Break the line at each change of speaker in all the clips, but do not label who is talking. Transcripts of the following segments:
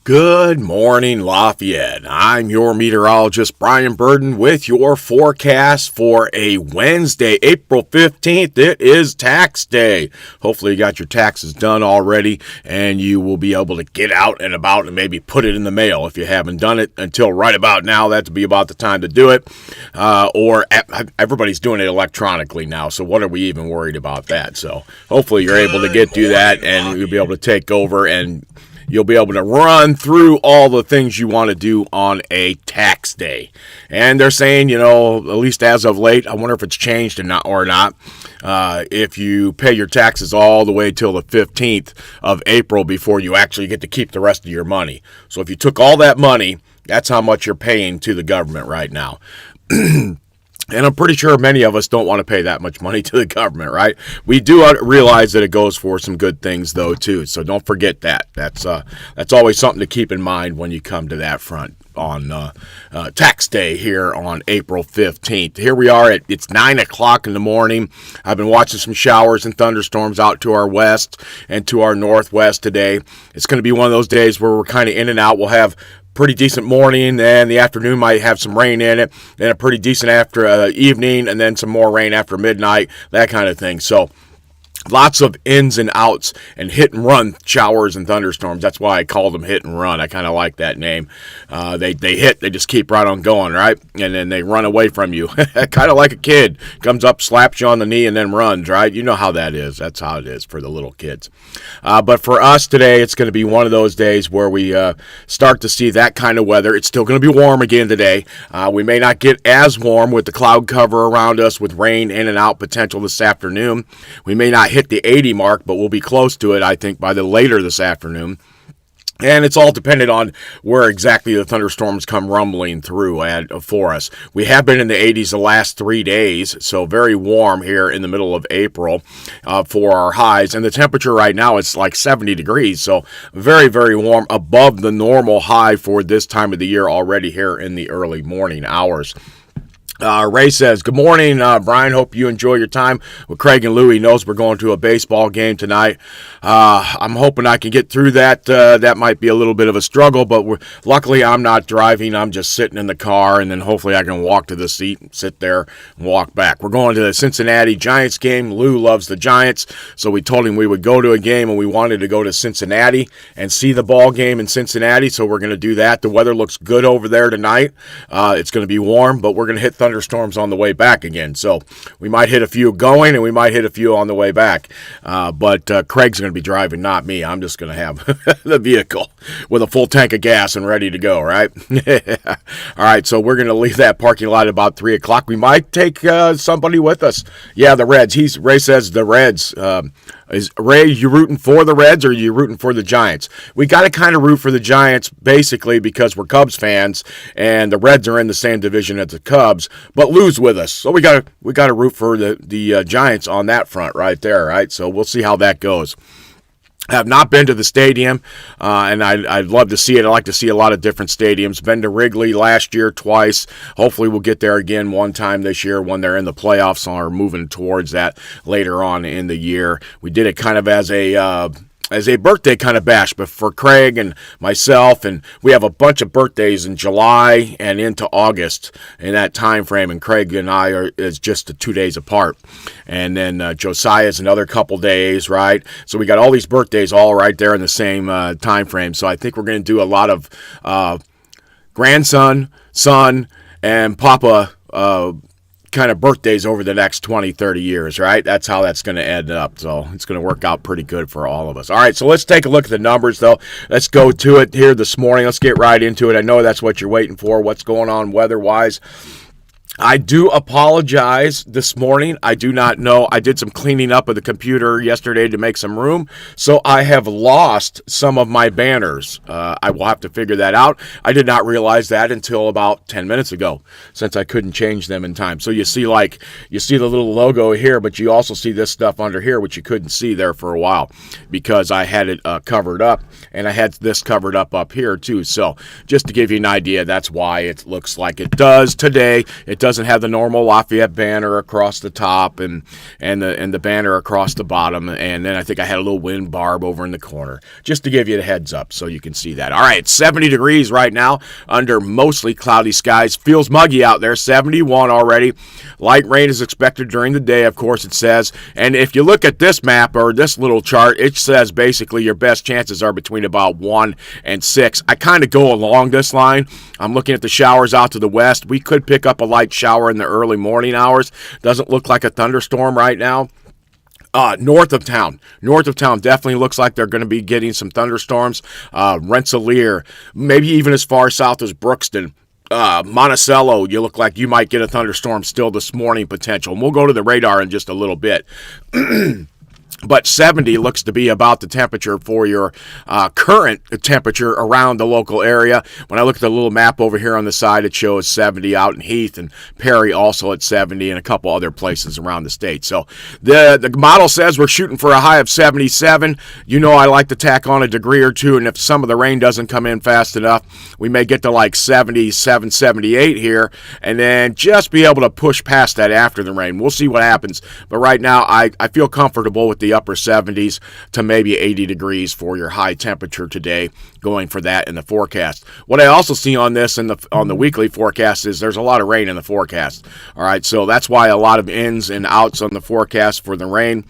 Good morning, Lafayette. I'm your meteorologist, Brian Burden, with your forecast for a Wednesday, April 15th. It is tax day. Hopefully you got your taxes done already, and you will be able to get out and about and maybe put it in the mail. If you haven't done it until right about now, that'd be about the time to do it. Or everybody's doing it electronically now, so what are we even worried about that? So hopefully you're able to do that, and you'll be able to take over, and you'll be able to run through all the things you want to do on a tax day. And they're saying, at least as of late, I wonder if it's changed or not, if you pay your taxes all the way till the 15th of April before you actually get to keep the rest of your money. So if you took all that money, that's how much you're paying to the government right now. And I'm pretty sure many of us don't want to pay that much money to the government, right? We do realize that it goes for some good things, though, too. So don't forget that. That's always something to keep in mind when you come to that front on tax day here on April 15th. Here we are it's 9 o'clock in the morning. I've been watching some showers and thunderstorms out to our west and to our northwest today. It's going to be one of those days where we're kind of in and out. We'll have pretty decent morning, and the afternoon might have some rain in it, then a pretty decent after evening, and then some more rain after midnight, that kind of thing. So lots of ins and outs and hit and run showers and thunderstorms. That's why I call them hit and run. I kind of like that name. They hit, they just keep right on going, right? And then they run away from you. Kind of like a kid. Comes up, slaps you on the knee, and then runs, right? You know how that is. That's how it is for the little kids. But for us today, it's going to be one of those days where we start to see that kind of weather. It's still going to be warm again today. We may not get as warm with the cloud cover around us with rain in and out potential this afternoon. We may not hit the 80 mark, but we'll be close to it, I think, by the later this afternoon. And it's all dependent on where exactly the thunderstorms come rumbling through for us. We have been in the 80s the last 3 days, so very warm here in the middle of April for our highs. And the temperature right now is like 70 degrees, so very, very warm, above the normal high for this time of the year already here in the early morning hours. Ray says, good morning, Brian. Hope you enjoy your time with Craig and Lou. He knows we're going to a baseball game tonight. I'm hoping I can get through that. That might be a little bit of a struggle, but luckily I'm not driving. I'm just sitting in the car, and then hopefully I can walk to the seat and sit there and walk back. We're going to the Cincinnati Giants game. Lou loves the Giants, so we told him we would go to a game, and we wanted to go to Cincinnati and see the ball game in Cincinnati, so we're going to do that. The weather looks good over there tonight. It's going to be warm, but we're going to hit thunderstorms on the way back again. So we might hit a few going, and we might hit a few on the way back. But Craig's going to be driving, not me. I'm just going to have the vehicle with a full tank of gas and ready to go, right? All right, so we're going to leave that parking lot at about 3 o'clock. We might take somebody with us. Yeah, the Reds. Ray says the Reds. Is Ray, you rooting for the Reds or are you rooting for the Giants? We got to kind of root for the Giants basically because we're Cubs fans and the Reds are in the same division as the Cubs, but Lou's with us. So we got to root for the Giants on that front right there, right? So we'll see how that goes. I have not been to the stadium, and I'd love to see it. I like to see a lot of different stadiums. Been to Wrigley last year twice. Hopefully we'll get there again one time this year when they're in the playoffs or moving towards that later on in the year. We did it kind of as a birthday kind of bash, but for Craig and myself, and we have a bunch of birthdays in July and into August in that time frame, and Craig and I is just 2 days apart. And then Josiah's another couple days, right? So we got all these birthdays all right there in the same time frame. So I think we're going to do a lot of grandson, son, and Papa kind of birthdays over the next 20, 30 years, right? That's how that's going to end up. So it's going to work out pretty good for all of us. All right, so let's take a look at the numbers, though. Let's go to it here this morning. Let's get right into it. I know that's what you're waiting for, what's going on weather-wise. I do apologize this morning. I do not know. I did some cleaning up of the computer yesterday to make some room, so I have lost some of my banners. I will have to figure that out. I did not realize that until about 10 minutes ago, since I couldn't change them in time. So you see the little logo here, but you also see this stuff under here, which you couldn't see there for a while because I had it covered up, and I had this covered up here too. So just to give you an idea, that's why it looks like it does today. It doesn't have the normal Lafayette banner across the top and the banner across the bottom. And then I think I had a little wind barb over in the corner, just to give you the heads up so you can see that. All right, 70 degrees right now under mostly cloudy skies. Feels muggy out there, 71 already. Light rain is expected during the day, of course it says. And if you look at this map or this little chart, it says basically your best chances are between about 1 and 6. I kind of go along this line. I'm looking at the showers out to the west. We could pick up a light shower in the early morning hours. Doesn't look like a thunderstorm right now. North of town definitely looks like they're going to be getting some thunderstorms. Rensselaer, maybe even as far south as Brookston. Monticello, you look like you might get a thunderstorm still this morning potential. And we'll go to the radar in just a little bit. But 70 looks to be about the temperature for your current temperature around the local area. When I look at the little map over here on the side, it shows 70 out in Heath and Perry also at 70 and a couple other places around the state. So the model says we're shooting for a high of 77. You know I like to tack on a degree or two, and if some of the rain doesn't come in fast enough, we may get to like 77, 78 here, and then just be able to push past that after the rain. We'll see what happens. But right now, I feel comfortable with the upper 70s to maybe 80 degrees for your high temperature today, going for that in the forecast. What I also see on this on the weekly forecast is there's a lot of rain in the forecast. All right, so that's why a lot of ins and outs on the forecast for the rain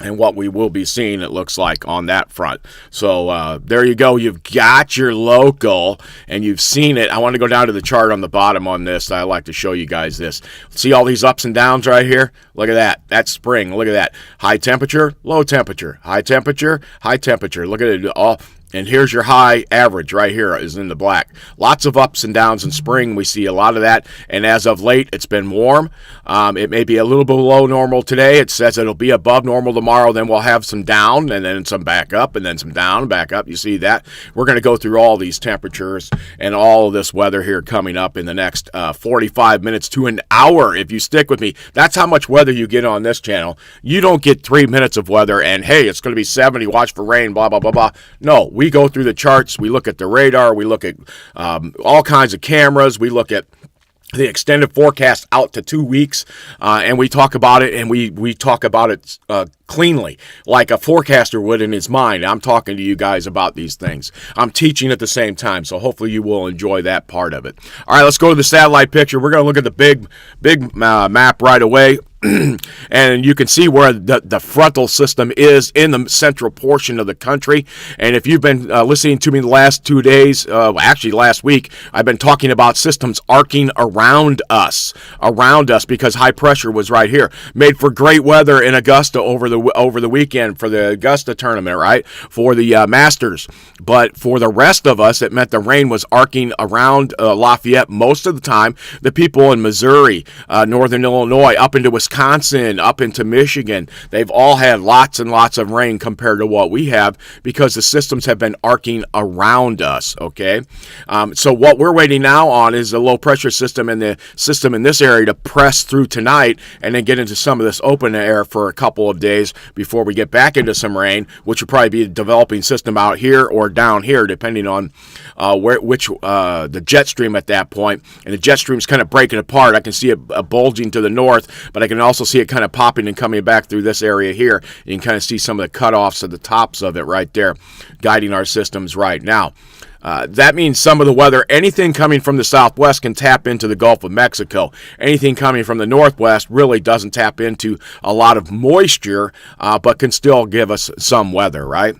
and what we will be seeing, it looks like, on that front. So there you go. You've got your local, and you've seen it. I want to go down to the chart on the bottom on this. I like to show you guys this. See all these ups and downs right here? Look at that. That's spring. Look at that. High temperature, low temperature. High temperature, high temperature. Look at it all. And here's your high average right here is in the black. Lots of ups and downs in spring. We see a lot of that. And as of late, it's been warm. It may be a little below normal today. It says it'll be above normal tomorrow. Then we'll have some down and then some back up and then some down and back up. You see that? We're going to go through all these temperatures and all of this weather here coming up in the next 45 minutes to an hour if you stick with me. That's how much weather you get on this channel. You don't get 3 minutes of weather and, hey, it's going to be 70, watch for rain, blah, blah, blah, blah. No, we go through the charts, we look at the radar, we look at all kinds of cameras, we look at the extended forecast out to 2 weeks, and we talk about it, and we talk about it cleanly, like a forecaster would in his mind. I'm talking to you guys about these things. I'm teaching at the same time, so hopefully you will enjoy that part of it. All right, let's go to the satellite picture. We're going to look at the big map right away. And you can see where the frontal system is in the central portion of the country. And if you've been listening to me the last 2 days, actually last week, I've been talking about systems arcing around us because high pressure was right here. Made for great weather in Augusta over the weekend for the Augusta tournament, right? For the Masters. But for the rest of us, it meant the rain was arcing around Lafayette most of the time. The people in Missouri, northern Illinois, up into Wisconsin, up into Michigan, they've all had lots and lots of rain compared to what we have because the systems have been arcing around us, okay? So what we're waiting now on is the low pressure system and the system in this area to press through tonight and then get into some of this open air for a couple of days before we get back into some rain, which will probably be a developing system out here or down here, depending on the jet stream at that point. And the jet stream's kind of breaking apart. I can see it bulging to the north, but I can also see it kind of popping and coming back through this area here. You can kind of see some of the cutoffs at the tops of it right there, guiding our systems right now. That means some of the weather, anything coming from the southwest can tap into the Gulf of Mexico. Anything coming from the northwest really doesn't tap into a lot of moisture, but can still give us some weather, right?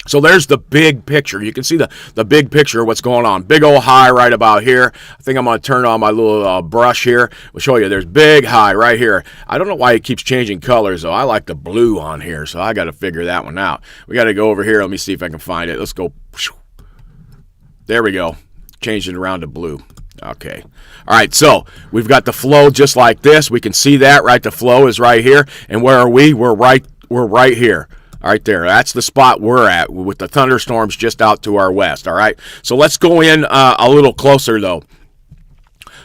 So there's the big picture. You can see the big picture of what's going on. Big old high right about here. I think I'm going to turn on my little brush here. We'll show you there's big high right here. I don't know why it keeps changing colors, though. I like the blue on here, so I got to figure that one out. We got to go over here. Let me see if I can find it. Let's go. There we go. Changed it around to blue. Okay. All right, so we've got the flow just like this. We can see that, right? The flow is right here. And where are we? We're right here. Right there. That's the spot we're at with the thunderstorms just out to our west. All right. So let's go in a little closer, though.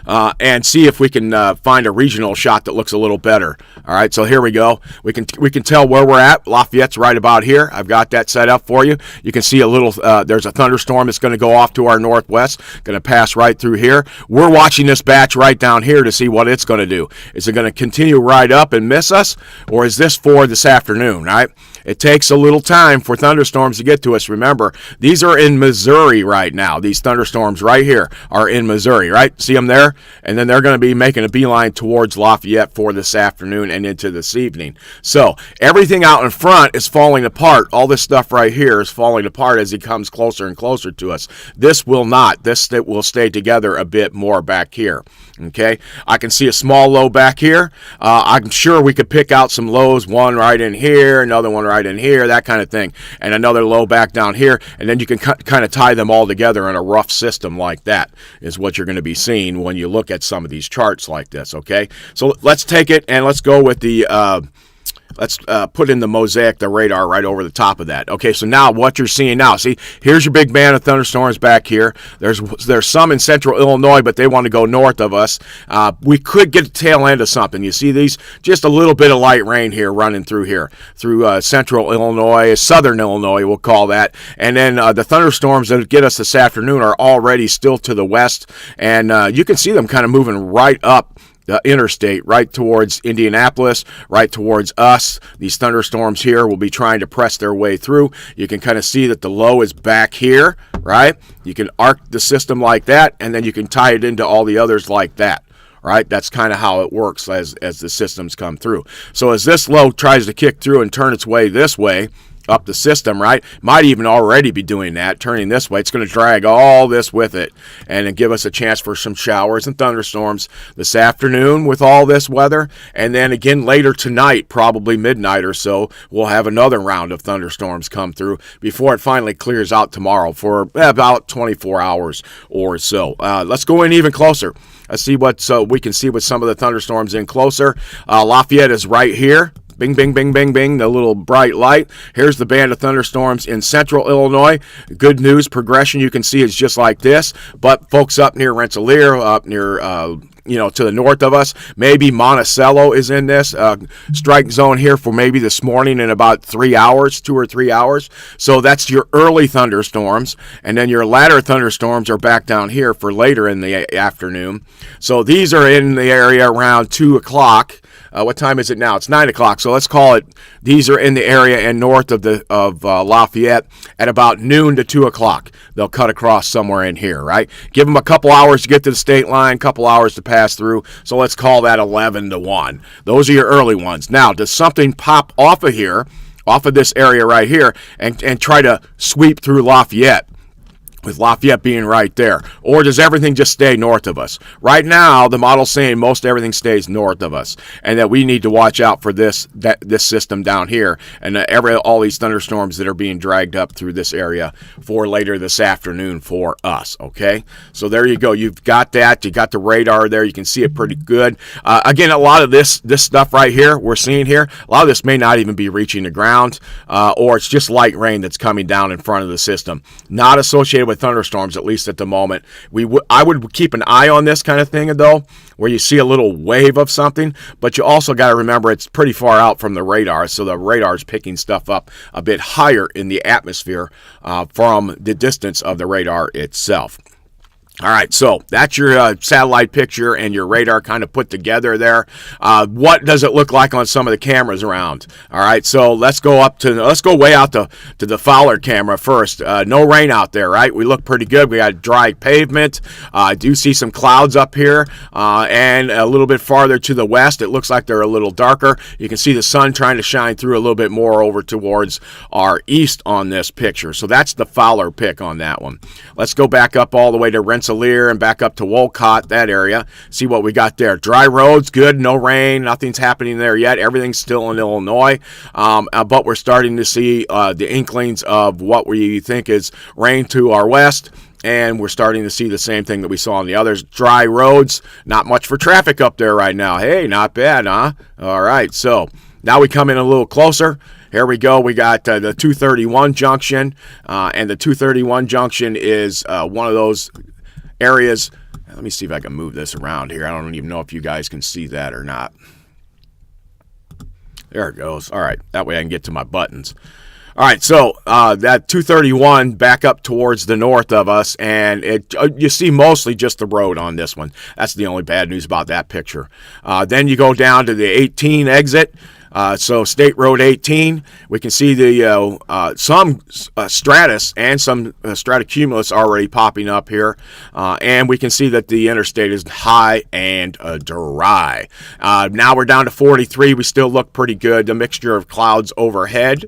and see if we can find a regional shot that looks a little better. All right, so here we go. We can tell where we're at. Lafayette's right about here. I've got that set up for you. You can see a little, there's a thunderstorm that's going to go off to our northwest, going to pass right through here. We're watching this batch right down here to see what it's going to do. Is it going to continue right up and miss us, or is this for this afternoon, right? It takes a little time for thunderstorms to get to us. Remember, these are in Missouri right now. These thunderstorms right here are in Missouri, right? See them there? And then they're going to be making a beeline towards Lafayette for this afternoon and into this evening. So everything out in front is falling apart. All this stuff right here is falling apart as it comes closer and closer to us. This will not. This will stay together a bit more back here. Okay, I can see a small low back here. I'm sure we could pick out some lows, one right in here, another one right in here, that kind of thing, and another low back down here, and then you can kind of tie them all together in a rough system like that is what you're going to be seeing when you look at some of these charts like this. Okay, so let's take it and let's go with the let's put in the mosaic, the radar right over the top of that. Okay, so now what you're seeing now, see, here's your big band of thunderstorms back here. There's some in central Illinois, but they want to go north of us. We could get a tail end of something. You see these? Just a little bit of light rain here running through here, through central Illinois, southern Illinois, we'll call that. And then the thunderstorms that get us this afternoon are already still to the west, and you can see them kind of moving right up the interstate, right towards Indianapolis, right towards us. These thunderstorms here will be trying to press their way through. You can kind of see that the low is back here, right? You can arc the system like that, and then you can tie it into all the others like that. Right, that's kind of how it works as the systems come through. So as this low tries to kick through and turn its way this way, up the system, right? Might even already be doing that, turning this way. It's going to drag all this with it and then give us a chance for some showers and thunderstorms this afternoon with all this weather. And then again later tonight, probably midnight or so, we'll have another round of thunderstorms come through before it finally clears out tomorrow for about 24 hours or so. Let's go in even closer. Let's see what, so we can see what some of the thunderstorms in closer. Lafayette is right here. Bing, bing, bing, bing, bing, the little bright light. Here's the band of thunderstorms in central Illinois. Good news, progression you can see is just like this. But folks up near Rensselaer, up near, to the north of us, maybe Monticello is in this strike zone here for maybe this morning in about 3 hours, 2 or 3 hours. So that's your early thunderstorms. And then your latter thunderstorms are back down here for later in the afternoon. So these are in the area around 2 o'clock. What time is it now? It's 9 o'clock. So let's call it, these are in the area and north of Lafayette at about noon to 2 o'clock. They'll cut across somewhere in here, right? Give them a couple hours to get to the state line, couple hours to pass through. So let's call that 11 to 1. Those are your early ones. Now, does something pop off of here, off of this area right here, and try to sweep through Lafayette? With Lafayette being right there? Or does everything just stay north of us? Right now, the model's saying most everything stays north of us, and that we need to watch out for this system down here, and all these thunderstorms that are being dragged up through this area for later this afternoon for us, okay? So there you go. You've got that. You got the radar there. You can see it pretty good. Again, a lot of this stuff right here we're seeing here, a lot of this may not even be reaching the ground, or it's just light rain that's coming down in front of the system. Not associated with thunderstorms, at least at the moment. I would keep an eye on this kind of thing, though, where you see a little wave of something, but you also got to remember it's pretty far out from the radar, so the radar is picking stuff up a bit higher in the atmosphere from the distance of the radar itself. All right, so that's your satellite picture and your radar kind of put together there. What does it look like on some of the cameras around? All right, so let's go way out to the Fowler camera first. No rain out there, right? We look pretty good. We got dry pavement. I do see some clouds up here, and a little bit farther to the west, it looks like they're a little darker. You can see the sun trying to shine through a little bit more over towards our east on this picture. So that's the Fowler pick on that one. Let's go back up all the way to Rensselaer and back up to Wolcott, that area. See what we got there. Dry roads, good, no rain, nothing's happening there yet. Everything's still in Illinois, but we're starting to see the inklings of what we think is rain to our west. And we're starting to see the same thing that we saw on the others. Dry roads, not much for traffic up there right now. Hey, not bad, huh? All right, so now we come in a little closer. Here we go. We got the 231 junction, and the 231 junction is one of those areas Let me see if I can move this around here. I don't even know if you guys can see that or not. There it goes. All right, that way I can get to my buttons. All right, so that 231 back up towards the north of us, and you see mostly just the road on this one. That's the only bad news about that picture. Then you go down to the 18 exit. So State Road 18, we can see the some stratus and some stratocumulus already popping up here, and we can see that the interstate is high and dry. Now we're down to 43. We still look pretty good. The mixture of clouds overhead.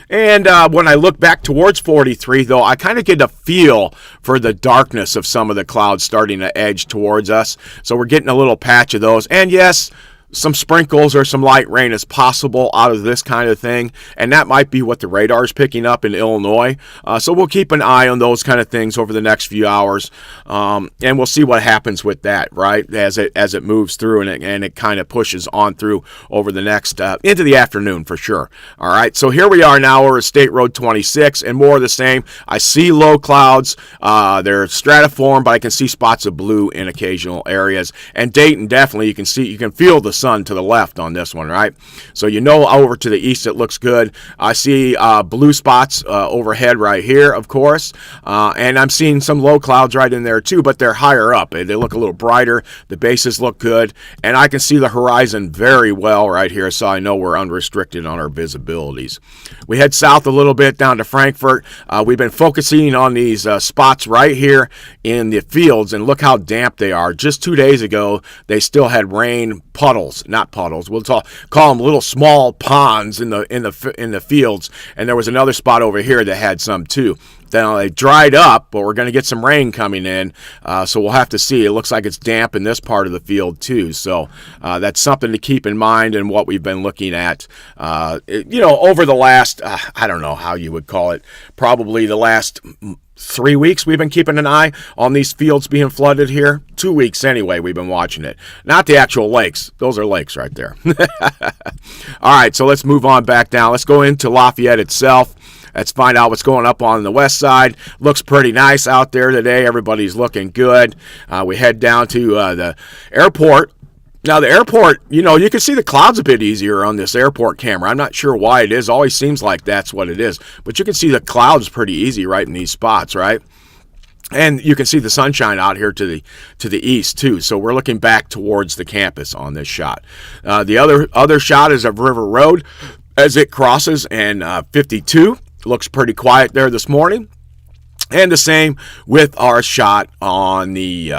And when I look back towards 43, though, I kind of get a feel for the darkness of some of the clouds starting to edge towards us. So we're getting a little patch of those. And yes, some sprinkles or some light rain is possible out of this kind of thing, and that might be what the radar is picking up in Illinois. So we'll keep an eye on those kind of things over the next few hours, and we'll see what happens with that, right, as it moves through and it kind of pushes on through over the next into the afternoon for sure. All right, so here we are now. We're at State Road 26, and more of the same. I see low clouds. They're stratiform, but I can see spots of blue in occasional areas. And Dayton, definitely, you can feel the sun to the left on this one, right? So you know over to the east it looks good. I see blue spots overhead right here, of course, and I'm seeing some low clouds right in there too, but they're higher up. They look a little brighter. The bases look good, and I can see the horizon very well right here, so I know we're unrestricted on our visibilities. We head south a little bit down to Frankfort. We've been focusing on these spots right here in the fields, and look how damp they are. Just 2 days ago, they still had rain puddles, not puddles. We'll call them little small ponds in the fields. And there was another spot over here that had some too. Then they dried up, but we're going to get some rain coming in, so we'll have to see. It looks like it's damp in this part of the field too, so that's something to keep in mind and what we've been looking at. Over the last, I don't know how you would call it, probably the last 3 weeks we've been keeping an eye on these fields being flooded here. 2 weeks anyway we've been watching it. Not the actual lakes. Those are lakes right there. All right, so let's move on back down. Let's go into Lafayette itself. Let's find out what's going up on the west side. Looks pretty nice out there today. Everybody's looking good. We head down to the airport. Now, the airport, you can see the clouds a bit easier on this airport camera. I'm not sure why it is. Always seems like that's what it is. But you can see the clouds pretty easy right in these spots, right? And you can see the sunshine out here to the east, too. So we're looking back towards the campus on this shot. The other shot is of River Road as it crosses, and 52. Looks pretty quiet there this morning. And the same with our shot on the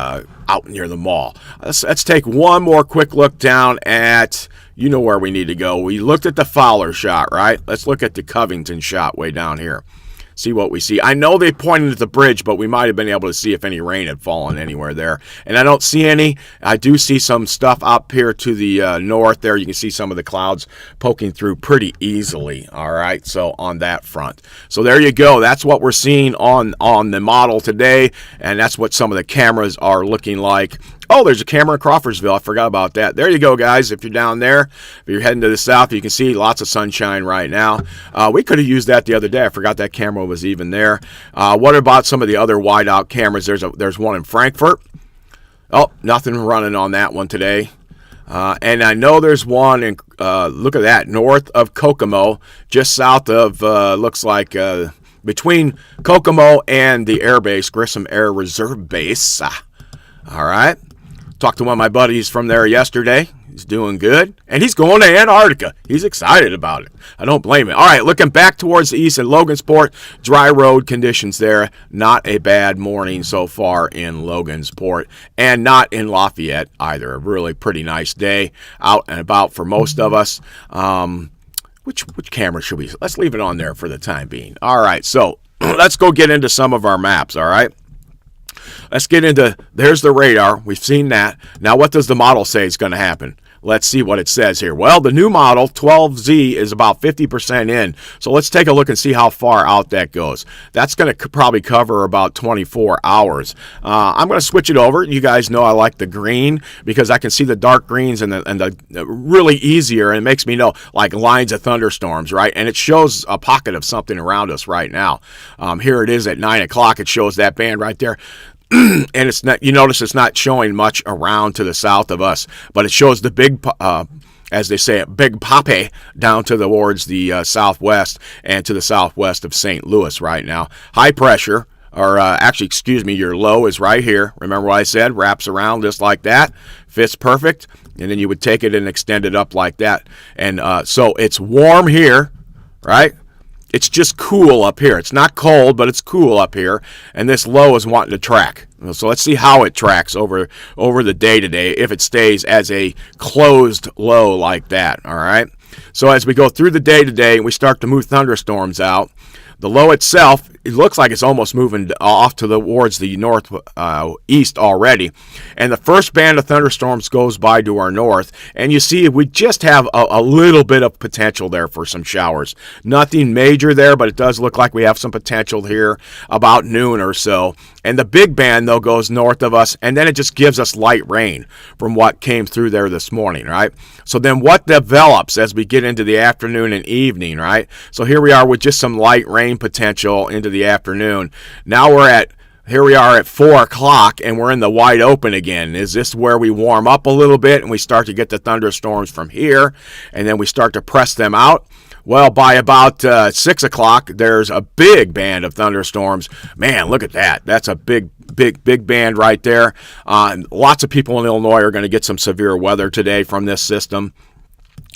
out near the mall. Let's take one more quick look down at, where we need to go. We looked at the Fowler shot, right? Let's look at the Covington shot way down here. See what we see. I know they pointed at the bridge, but we might have been able to see if any rain had fallen anywhere there. And I don't see any. I do see some stuff up here to the north there. You can see some of the clouds poking through pretty easily. All right, so on that front. So there you go. That's what we're seeing on the model today, and that's what some of the cameras are looking like. Oh, there's a camera in Crawfordsville. I forgot about that. There you go, guys. If you're down there, if you're heading to the south, you can see lots of sunshine right now. We could have used that the other day. I forgot that camera was even there. What about some of the other wide-out cameras? There's one in Frankfort. Oh, nothing running on that one today. And I know there's one in, look at that, north of Kokomo, just south of, looks like, between Kokomo and the air base, Grissom Air Reserve Base. All right. Talked to one of my buddies from there yesterday. He's doing good. And he's going to Antarctica. He's excited about it. I don't blame him. All right, looking back towards the east in Logansport, dry road conditions there. Not a bad morning so far in Logansport. And not in Lafayette either. A really pretty nice day out and about for most of us. Which camera should we? Let's leave it on there for the time being. All right, so let's go get into some of our maps, all right? Let's get into, there's the radar. We've seen that. Now, what does the model say is going to happen? Let's see what it says here. Well, the new model, 12Z, is about 50% in. So let's take a look and see how far out that goes. That's going to probably cover about 24 hours. I'm going to switch it over. You guys know I like the green because I can see the dark greens and the really easier, and it makes me know like lines of thunderstorms, right? And it shows a pocket of something around us right now. Here it is at 9 o'clock. It shows that band right there. and it's not. You notice it's not showing much around to the south of us, but it shows the big, as they say, Big Pape down towards the southwest and to the southwest of St. Louis right now. High pressure, or actually, excuse me, your low is right here. Remember what I said? Wraps around just like that, fits perfect, and then you would take it and extend it up like that. And so it's warm here, right? It's just cool up here. It's not cold, but it's cool up here. And this low is wanting to track. So let's see how it tracks over the day today, if it stays as a closed low like that, all right? So as we go through the day today, we start to move thunderstorms out. The low itself, it looks like it's almost moving off towards the northeast already. And the first band of thunderstorms goes by to our north. And you see we just have a little bit of potential there for some showers. Nothing major there, but it does look like we have some potential here about noon or so. And the big band, though, goes north of us, and then it just gives us light rain from what came through there this morning, right? So then what develops as we get into the afternoon and evening, right? So here we are with just some light rain potential into the afternoon. Now here we are at 4 o'clock, and we're in the wide open again. Is this where we warm up a little bit and we start to get the thunderstorms from here, and then we start to press them out? Well, by about 6 o'clock, there's a big band of thunderstorms. Man, look at that. That's a big band right there. Lots of people in Illinois are going to get some severe weather today from this system.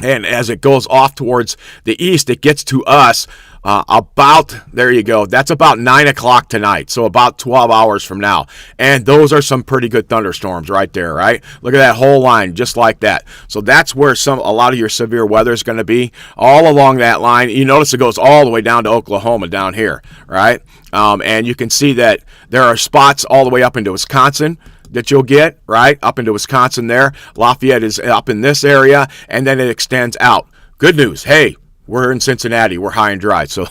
And as it goes off towards the east, it gets to us there you go. That's about 9 o'clock tonight, so about 12 hours from now. And those are some pretty good thunderstorms right there, right? Look at that whole line, just like that. So that's where a lot of your severe weather is going to be, all along that line. You notice it goes all the way down to Oklahoma down here, right? And you can see that there are spots all the way up into Wisconsin that you'll get, right, up into Wisconsin there. Lafayette is up in this area, and then it extends out. Good news. Hey, we're in Cincinnati. We're high and dry. So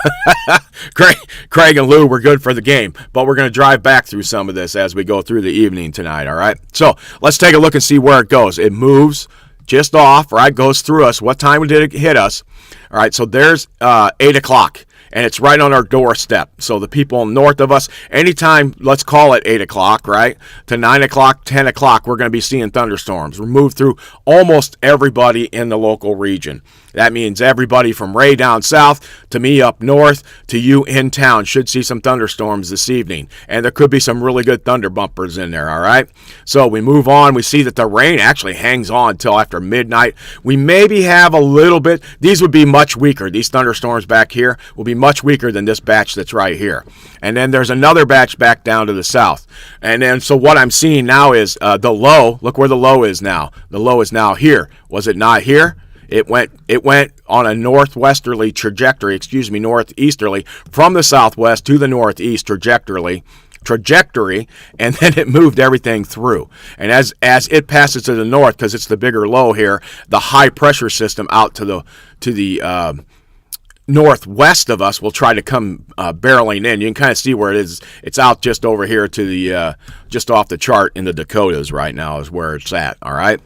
Craig and Lou, we're good for the game. But we're going to drive back through some of this as we go through the evening tonight, all right? So let's take a look and see where it goes. It moves just off, right, goes through us. What time did it hit us? All right, so there's 8 o'clock. And it's right on our doorstep. So the people north of us, anytime, let's call it 8 o'clock, right, to 9 o'clock, 10 o'clock, we're going to be seeing thunderstorms. We move through almost everybody in the local region. That means everybody from Ray down south to me up north to you in town should see some thunderstorms this evening. And there could be some really good thunder bumpers in there, all right? So we move on. We see that the rain actually hangs on until after midnight. We maybe have a little bit. These would be much weaker. These thunderstorms back here will be much weaker than this batch that's right here. And then there's another batch back down to the south. And then so what I'm seeing now is the low. Look where the low is now. The low is now here. Was it not here? It went on a northeasterly, from the southwest to the northeast trajectory, and then it moved everything through. And as it passes to the north, because it's the bigger low here, the high pressure system out to the northwest of us will try to come barreling in. You can kind of see where it is. It's out just over here to the just off the chart in the Dakotas right now is where it's at. All right.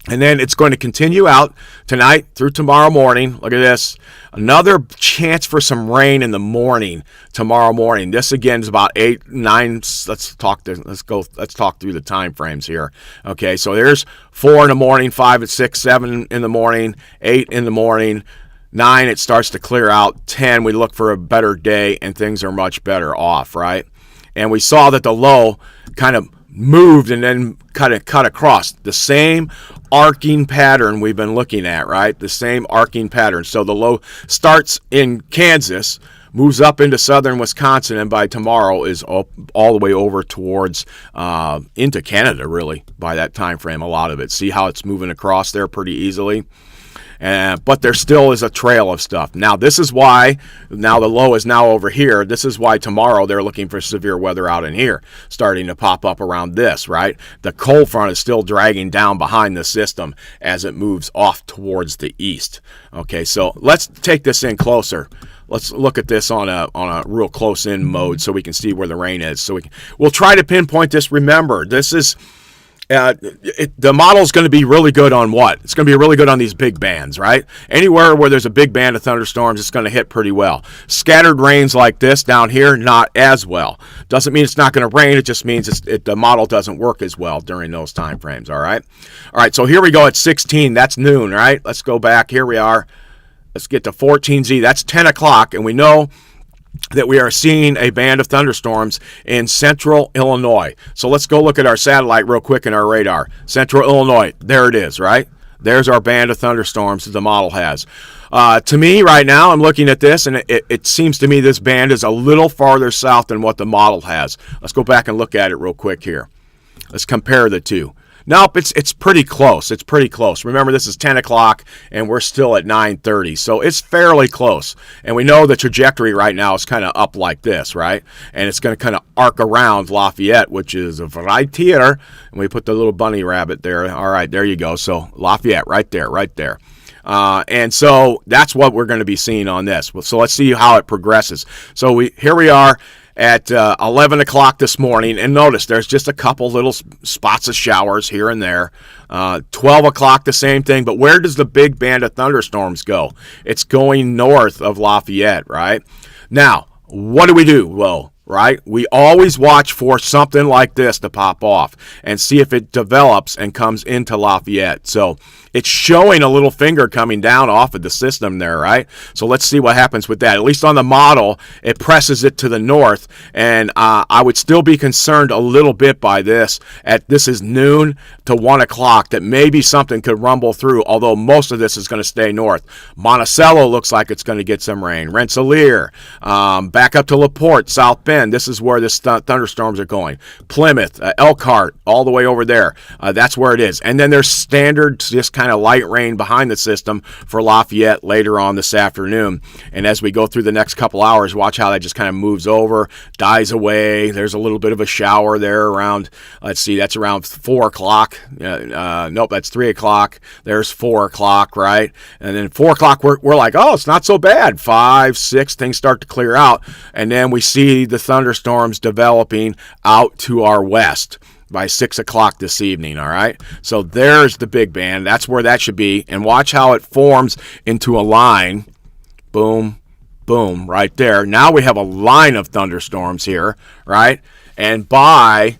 And then it's going to continue out tonight through tomorrow morning. Look at this. Another chance for some rain in the morning tomorrow morning. This again is about 8, 9. Let's talk through the time frames here. Okay, so there's 4 in the morning, 5 at 6, 7 in the morning, 8 in the morning. 9, it starts to clear out. 10, we look for a better day, and things are much better off, right? And we saw that the low kind of moved and then cut across. The same arcing pattern we've been looking at, right? The same arcing pattern. So the low starts in Kansas, moves up into southern Wisconsin, and by tomorrow is all the way over towards into Canada, really, by that time frame, a lot of it. See how it's moving across there pretty easily? But there still is a trail of stuff. Now, this is why, now the low is now over here. This is why tomorrow they're looking for severe weather out in here, starting to pop up around this, right? The cold front is still dragging down behind the system as it moves off towards the east. Okay, so let's take this in closer. Let's look at this on a real close-in mode so we can see where the rain is. So we'll try to pinpoint this. Remember, this is the model is going to be really good on what? It's going to be really good on these big bands, right? Anywhere where there's a big band of thunderstorms, it's going to hit pretty well. Scattered rains like this down here, not as well. Doesn't mean it's not going to rain. It just means the model doesn't work as well during those time frames, all right? All right, so here we go at 16. That's noon, right? Let's go back. Here we are. Let's get to 14Z. That's 10 o'clock, and we know that we are seeing a band of thunderstorms in central Illinois. So let's go look at our satellite real quick in our radar. Central Illinois, there it is, right? There's our band of thunderstorms that the model has. To me, right now, I'm looking at this, and it seems to me this band is a little farther south than what the model has. Let's go back and look at it real quick here. Let's compare the two. Nope, it's pretty close. It's pretty close. Remember, this is 10 o'clock, and we're still at 9:30, so it's fairly close. And we know the trajectory right now is kind of up like this, right? And it's going to kind of arc around Lafayette, which is right here. And we put the little bunny rabbit there. All right, there you go. So Lafayette, right there, right there. And so that's what we're going to be seeing on this. So let's see how it progresses. So here we are at 11 o'clock this morning, and notice there's just a couple little spots of showers here and there. 12 o'clock, the same thing, but where does the big band of thunderstorms go? It's going north of Lafayette, right? Now, what do? Well, right, we always watch for something like this to pop off and see if it develops and comes into Lafayette. So it's showing a little finger coming down off of the system there, right? So let's see what happens with that. At least on the model, it presses it to the north, and I would still be concerned a little bit by this. This is noon to 1 o'clock, that maybe something could rumble through, although most of this is going to stay north. Monticello looks like it's going to get some rain. Rensselaer, back up to LaPorte, South Bend. This is where the thunderstorms are going. Plymouth, Elkhart, all the way over there. That's where it is. And then there's standard, just kind of light rain behind the system for Lafayette later on this afternoon. And as we go through the next couple hours, watch how that just kind of moves over, dies away. There's a little bit of a shower there around, let's see, that's around 4 o'clock. Nope, that's 3 o'clock. There's 4 o'clock, right? And then 4 o'clock, we're like, oh, it's not so bad. 5, 6, things start to clear out. And then we see the thunderstorms developing out to our west by 6 o'clock this evening, all right? So there's the big band. That's where that should be. And watch how it forms into a line. Boom, boom, right there. Now we have a line of thunderstorms here, right? And by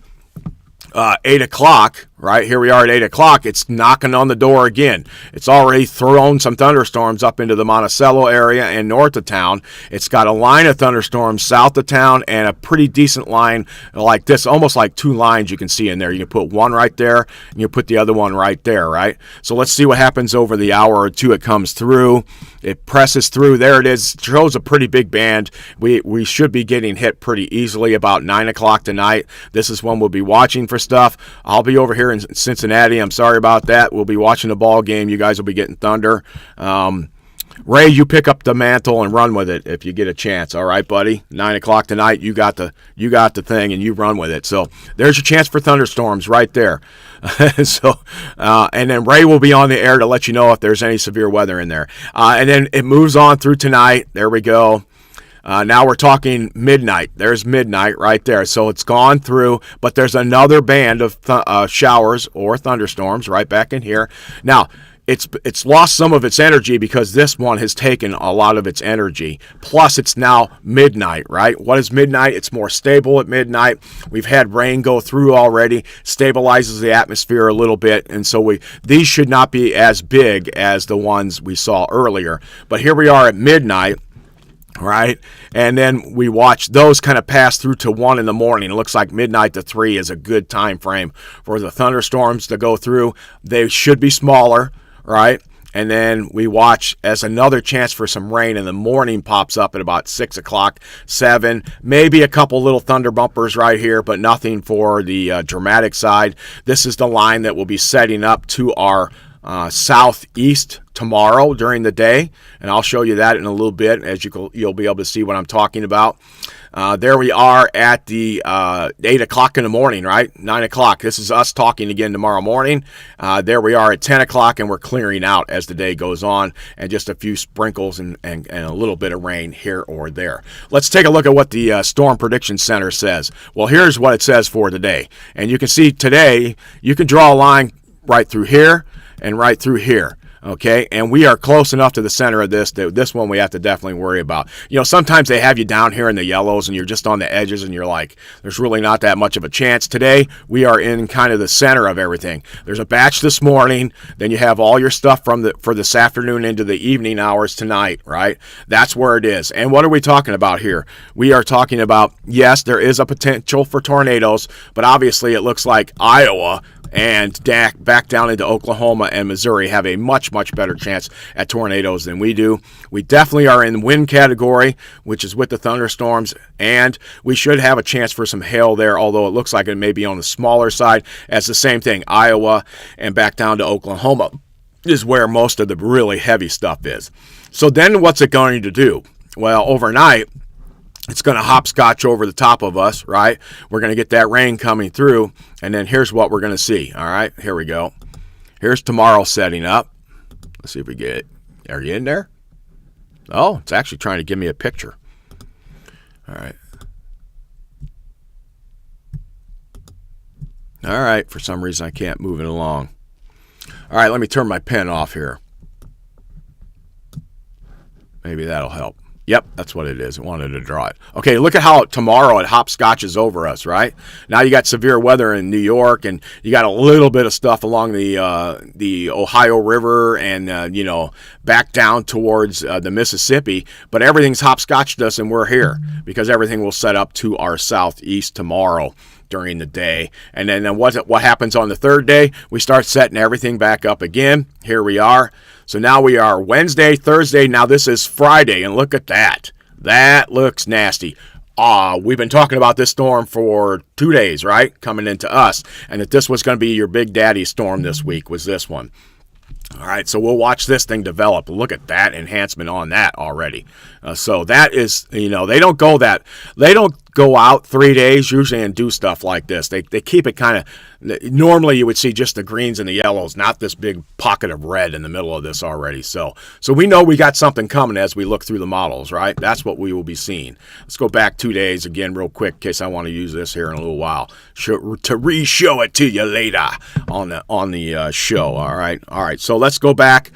8 o'clock, right, here we are at 8 o'clock, it's knocking on the door again. It's already thrown some thunderstorms up into the Monticello area and north of town. It's got a line of thunderstorms south of town and a pretty decent line like this, almost like two lines you can see in there. You can put one right there, and you put the other one right there, right? So let's see what happens over the hour or two it comes through. It presses through. There it is. It shows a pretty big band. We should be getting hit pretty easily about 9 o'clock tonight. This is when we'll be watching for stuff. I'll be over here in Cincinnati. I'm sorry about that. We'll be watching the ball game. You guys will be getting thunder. Ray, you pick up the mantle and run with it if you get a chance. All right, buddy. 9 o'clock tonight. You got the thing, and you run with it. So there's your chance for thunderstorms right there. And then Ray will be on the air to let you know if there's any severe weather in there. And then it moves on through tonight. There we go. Now we're talking midnight. There's midnight right there. So it's gone through, but there's another band of showers or thunderstorms right back in here. Now, it's lost some of its energy because this one has taken a lot of its energy. Plus, it's now midnight, right? What is midnight? It's more stable at midnight. We've had rain go through already, stabilizes the atmosphere a little bit, and so these should not be as big as the ones we saw earlier. But here we are at midnight. Right, and then we watch those kind of pass through to 1 in the morning. It looks like midnight to 3 is a good time frame for the thunderstorms to go through. They should be smaller, right? And then we watch as another chance for some rain in the morning pops up at about 6 o'clock, 7, maybe a couple little thunder bumpers right here, but nothing for the dramatic side. This is the line that will be setting up to our southeast tomorrow during the day, and I'll show you that in a little bit as you'll be able to see what I'm talking about. There we are at the 8 o'clock in the morning, right? 9 o'clock. This is us talking again tomorrow morning. There we are at 10 o'clock, and we're clearing out as the day goes on, and just a few sprinkles and a little bit of rain here or there. Let's take a look at what the Storm Prediction Center says. Well, here's what it says for today. And you can see today, you can draw a line right through here and right through here. Okay, and we are close enough to the center of this that this one we have to definitely worry about. You know, sometimes they have you down here in the yellows and you're just on the edges and you're like, there's really not that much of a chance. Today, we are in kind of the center of everything. There's a batch this morning, then you have all your stuff for this afternoon into the evening hours tonight, right? That's where it is. And what are we talking about here? We are talking about, yes, there is a potential for tornadoes, but obviously it looks like Iowa and back down into Oklahoma and Missouri have a much better chance at tornadoes than we do. We definitely are in wind category, which is with the thunderstorms, and we should have a chance for some hail there, although it looks like it may be on the smaller side. As the same thing, Iowa and back down to Oklahoma is where most of the really heavy stuff is. So then what's it going to do? Well, overnight, it's going to hopscotch over the top of us, right? We're going to get that rain coming through, and then here's what we're going to see. All right, here we go. Here's tomorrow setting up. Let's see if we get it. Are you in there? Oh, it's actually trying to give me a picture. All right. All right, for some reason I can't move it along. All right, let me turn my pen off here. Maybe that'll help. Yep, that's what it is. I wanted to draw it. Okay, look at how tomorrow it hopscotches over us, right? Now you got severe weather in New York, and you got a little bit of stuff along the Ohio River and, back down towards the Mississippi. But everything's hopscotched us, and we're here because everything will set up to our southeast tomorrow during the day. And then what happens on the third day? We start setting everything back up again. Here we are. So now we are Wednesday, Thursday. Now this is Friday, and look at that. That looks nasty. We've been talking about this storm for 2 days, right? Coming into us. And that this was going to be your big daddy storm this week was this one. All right, so we'll watch this thing develop. Look at that enhancement on that already. So that is, they don't go out 3 days usually and do stuff like this. They keep it kind of, normally you would see just the greens and the yellows, not this big pocket of red in the middle of this already. So we know we got something coming as we look through the models, right? That's what we will be seeing. Let's go back 2 days again real quick in case I want to use this here in a little while to re-show it to you later on the show. All right. So let's go back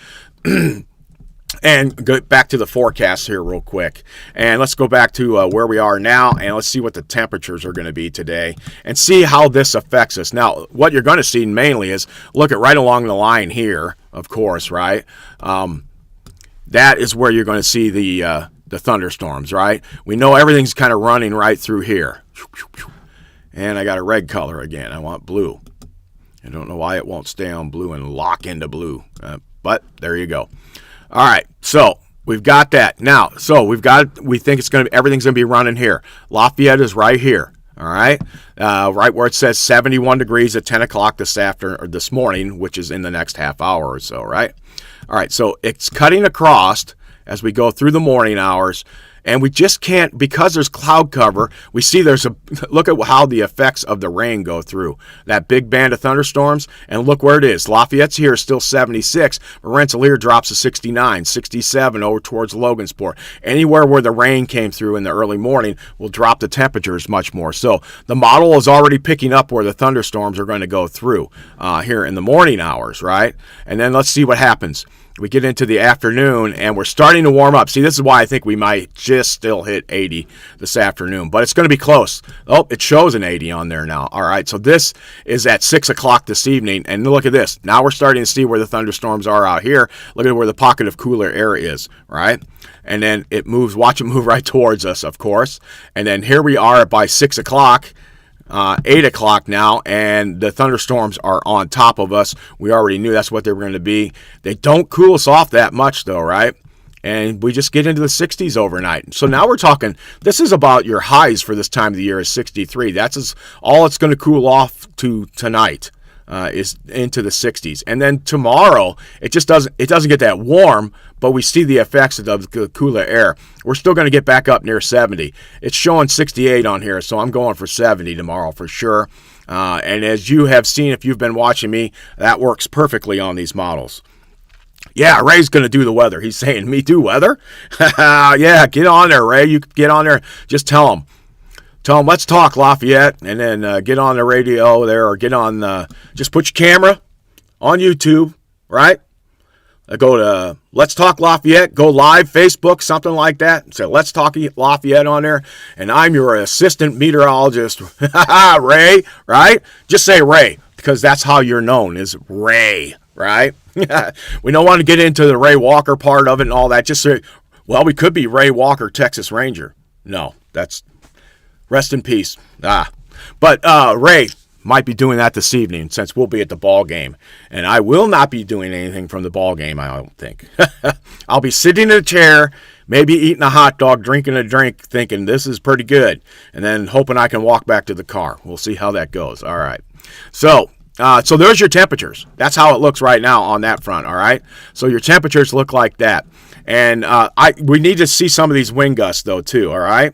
and go back to the forecast here real quick. And let's go back to where we are now, and let's see what the temperatures are going to be today and see how this affects us. Now, what you're going to see mainly is look at right along the line here, of course, right? That is where you're going to see the thunderstorms, right? We know everything's kind of running right through here. And I got a red color again. I want blue. I don't know why it won't stay on blue and lock into blue, but there you go. All right, so we've got that now. So we think everything's going to be running here. Lafayette is right here. All right, right where it says 71 degrees at 10 o'clock this morning, which is in the next half hour or so. Right. All right, so it's cutting across as we go through the morning hours. And we just can't, because there's cloud cover, we see look at how the effects of the rain go through. That big band of thunderstorms, and look where it is. Lafayette's here is still 76, but Rensselaer drops to 69, 67 over towards Logansport. Anywhere where the rain came through in the early morning will drop the temperatures much more. So the model is already picking up where the thunderstorms are going to go through here in the morning hours, right? And then let's see what happens. We get into the afternoon, and we're starting to warm up. See, this is why I think we might just still hit 80 this afternoon, but it's going to be close. Oh, it shows an 80 on there now. All right, so this is at 6 o'clock this evening, and look at this. Now we're starting to see where the thunderstorms are out here. Look at where the pocket of cooler air is, right? And then it moves. Watch it move right towards us, of course. And then here we are by 6 o'clock. 8 o'clock now, and the thunderstorms are on top of us. We already knew that's what they were going to be. They don't cool us off that much, though, right? And we just get into the 60s overnight. So now we're talking, this is about your highs for this time of the year is 63. That's all it's going to cool off to tonight. is into the 60s. And then tomorrow, it doesn't get that warm, but we see the effects of the cooler air. We're still going to get back up near 70. It's showing 68 on here, so I'm going for 70 tomorrow for sure. And as you have seen, if you've been watching me, that works perfectly on these models. Yeah, Ray's going to do the weather. He's saying, me do weather? Yeah, get on there, Ray. You get on there. Just tell him, let's talk Lafayette, and then get on the radio there, or get on, just put your camera on YouTube, right? Go to Let's Talk Lafayette, go live, Facebook, something like that. Say, Let's Talk Lafayette on there, and I'm your assistant meteorologist, Ray, right? Just say Ray, because that's how you're known, is Ray, right? We don't want to get into the Ray Walker part of it and all that. Just say, well, we could be Ray Walker, Texas Ranger. No, that's... Rest in peace. But Ray might be doing that this evening, since we'll be at the ball game. And I will not be doing anything from the ball game, I don't think. I'll be sitting in a chair, maybe eating a hot dog, drinking a drink, thinking this is pretty good, and then hoping I can walk back to the car. We'll see how that goes. All right. So there's your temperatures. That's how it looks right now on that front, all right? So your temperatures look like that. And we need to see some of these wind gusts, though, too, all right?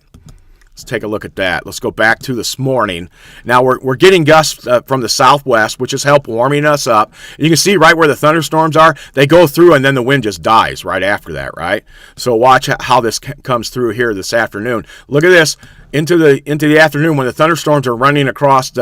Let's take a look at that. Let's go back to this morning. Now, we're getting gusts from the southwest, which has helped warming us up. You can see right where the thunderstorms are. They go through, and then the wind just dies right after that, right? So watch how this comes through here this afternoon. Look at this. Into the afternoon, when the thunderstorms are running across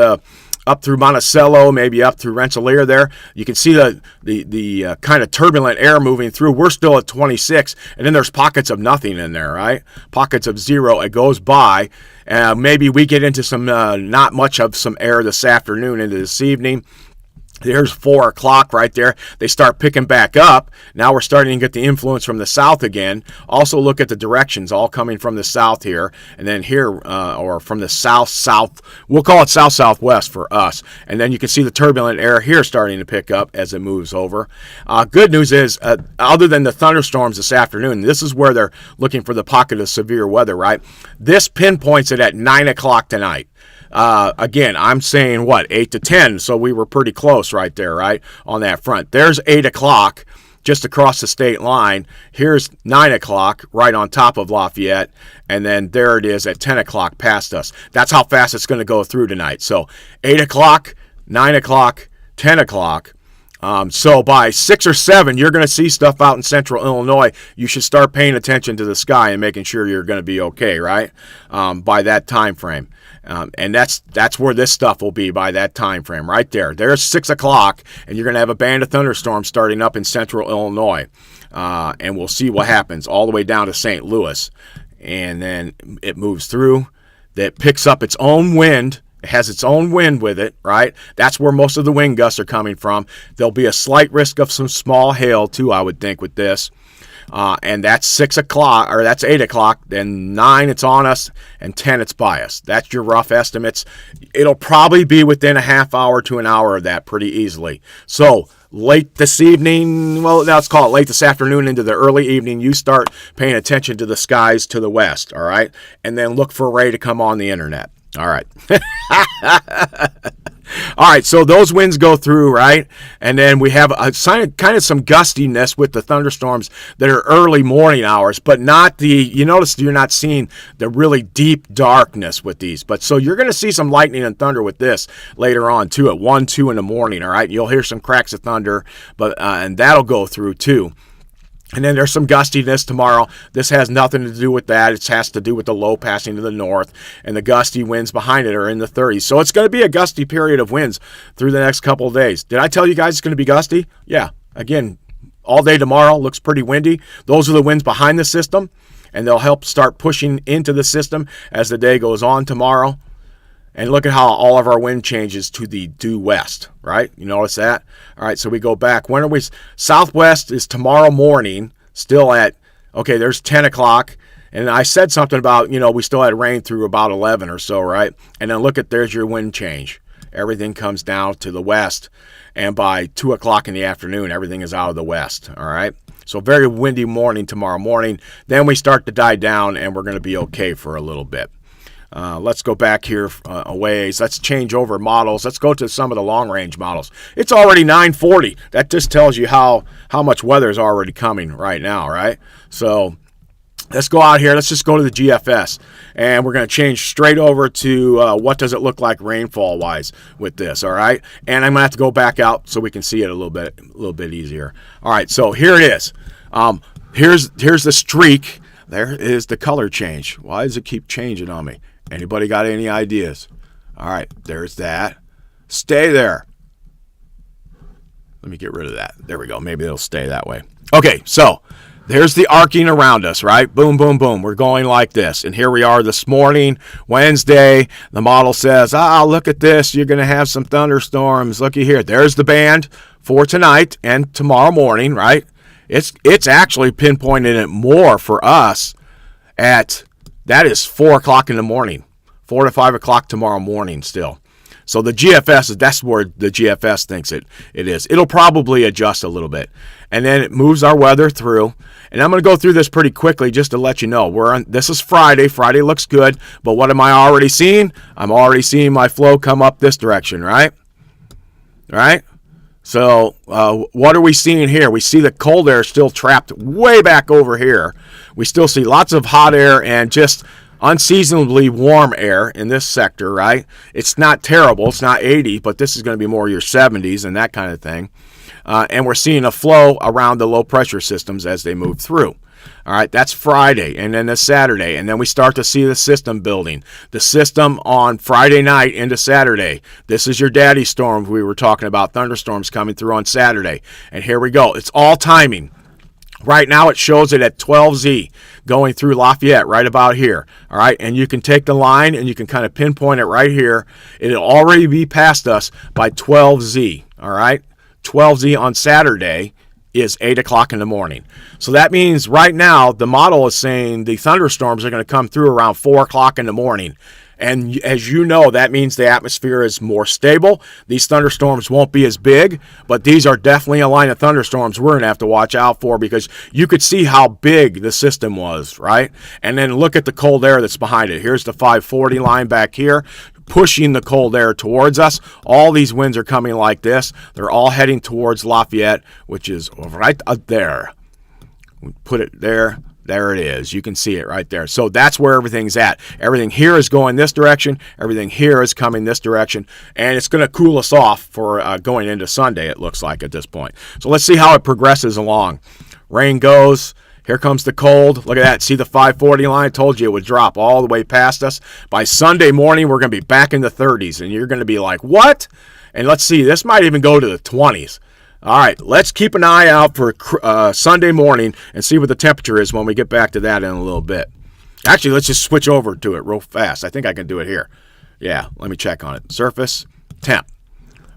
up through Monticello, maybe up through Rensselaer there. You can see the kind of turbulent air moving through. We're still at 26, and then there's pockets of nothing in there, right? Pockets of zero. It goes by. Maybe we get into some not much of some air this afternoon into this evening. There's 4 o'clock right there. They start picking back up. Now we're starting to get the influence from the south again. Also look at the directions, all coming from the south here. And then here, or from the south, we'll call it south-southwest for us. And then you can see the turbulent air here starting to pick up as it moves over. Good news is, other than the thunderstorms this afternoon, this is where they're looking for the pocket of severe weather, right? This pinpoints it at 9 o'clock tonight. Again, I'm saying, 8 to 10, so we were pretty close right there, right, on that front. There's 8 o'clock just across the state line. Here's 9 o'clock right on top of Lafayette, and then there it is at 10 o'clock past us. That's how fast it's going to go through tonight. So 8 o'clock, 9 o'clock, 10 o'clock. So by 6 or 7, you're going to see stuff out in central Illinois. You should start paying attention to the sky and making sure you're going to be okay, right, by that time frame. And that's where this stuff will be by that time frame right there. There's 6 o'clock, and you're going to have a band of thunderstorms starting up in central Illinois. And we'll see what happens all the way down to St. Louis. And then it moves through. That picks up its own wind. It has its own wind with it, right? That's where most of the wind gusts are coming from. There'll be a slight risk of some small hail, too, I would think, with this. And that's 6 o'clock, or that's 8 o'clock. Then 9, it's on us, and 10, it's by us. That's your rough estimates. It'll probably be within a half hour to an hour of that pretty easily. So late this evening, well, let's call it late this afternoon into the early evening, you start paying attention to the skies to the west, all right? And then look for Ray to come on the internet. All right. All right, so those winds go through, right? And then we have a kind of some gustiness with the thunderstorms that are early morning hours, but not you notice you're not seeing the really deep darkness with these. But so you're going to see some lightning and thunder with this later on, too, at 1, 2 in the morning, all right? You'll hear some cracks of thunder, but and that'll go through, too. And then there's some gustiness tomorrow. This has nothing to do with that. It has to do with the low passing to the north, and the gusty winds behind it are in the 30s. So it's going to be a gusty period of winds through the next couple of days. Did I tell you guys it's going to be gusty? Yeah. Again, all day tomorrow looks pretty windy. Those are the winds behind the system, and they'll help start pushing into the system as the day goes on tomorrow. And look at how all of our wind changes to the due west, right? You notice that? All right, so we go back. When are we? Southwest is tomorrow morning, still at, okay, there's 10 o'clock. And I said something about, we still had rain through about 11 or so, right? And then look at, there's your wind change. Everything comes down to the west. And by 2 o'clock in the afternoon, everything is out of the west, all right? So very windy morning tomorrow morning. Then we start to die down, and we're going to be okay for a little bit. Let's go back here a ways. Let's change over models. Let's go to some of the long-range models. It's already 9:40. That just tells you how much weather is already coming right now, right? So let's go out here. Let's just go to the GFS, and we're going to change straight over to what does it look like rainfall-wise with this, all right? And I'm going to have to go back out so we can see it a little bit easier. All right, so here it is. Here's the streak. There is the color change. Why does it keep changing on me? Anybody got any ideas? All right, there's that. Stay there. Let me get rid of that. There we go. Maybe it'll stay that way. Okay, so there's the arcing around us, right? Boom, boom, boom. We're going like this. And here we are this morning, Wednesday. The model says, look at this. You're going to have some thunderstorms. Looky here. There's the band for tonight and tomorrow morning, right? It's actually pinpointing it more for us that is 4 o'clock in the morning, 4 to 5 o'clock tomorrow morning still. So the GFS, that's where the GFS thinks it is. It'll probably adjust a little bit. And then it moves our weather through. And I'm going to go through this pretty quickly just to let you know. This is Friday. Friday looks good. But what am I already seeing? I'm already seeing my flow come up this direction, right? Right? So what are we seeing here? We see the cold air still trapped way back over here. We still see lots of hot air and just unseasonably warm air in this sector, right? It's not terrible. It's not 80, but this is going to be more your 70s and that kind of thing. And we're seeing a flow around the low pressure systems as they move through. All right, that's Friday, and then the Saturday, and then we start to see the system building. The system on Friday night into Saturday. This is your daddy storm we were talking about, thunderstorms coming through on Saturday. And here we go. It's all timing. Right now it shows it at 12Z going through Lafayette right about here. All right, and you can take the line and you can kind of pinpoint it right here. It'll already be past us by 12Z. All right, 12Z on Saturday is 8 o'clock in the morning. So that means right now the model is saying the thunderstorms are going to come through around 4 o'clock in the morning. And as you know, that means the atmosphere is more stable. These thunderstorms won't be as big, but these are definitely a line of thunderstorms we're going to have to watch out for because you could see how big the system was, right? And then look at the cold air that's behind it. Here's the 540 line back here, pushing the cold air towards us. All these winds are coming like this. They're all heading towards Lafayette, which is right up there. We put it there. There it is. You can see it right there. So that's where everything's at. Everything here is going this direction. Everything here is coming this direction. And it's going to cool us off for going into Sunday, it looks like at this point. So let's see how it progresses along. Rain goes. Here comes the cold. Look at that. See the 540 line? I told you it would drop all the way past us. By Sunday morning, we're going to be back in the 30s. And you're going to be like, what? And let's see. This might even go to the 20s. All right, let's keep an eye out for Sunday morning and see what the temperature is when we get back to that in a little bit. Actually, let's just switch over to it real fast. I think I can do it here. Yeah, let me check on it. Surface, temp.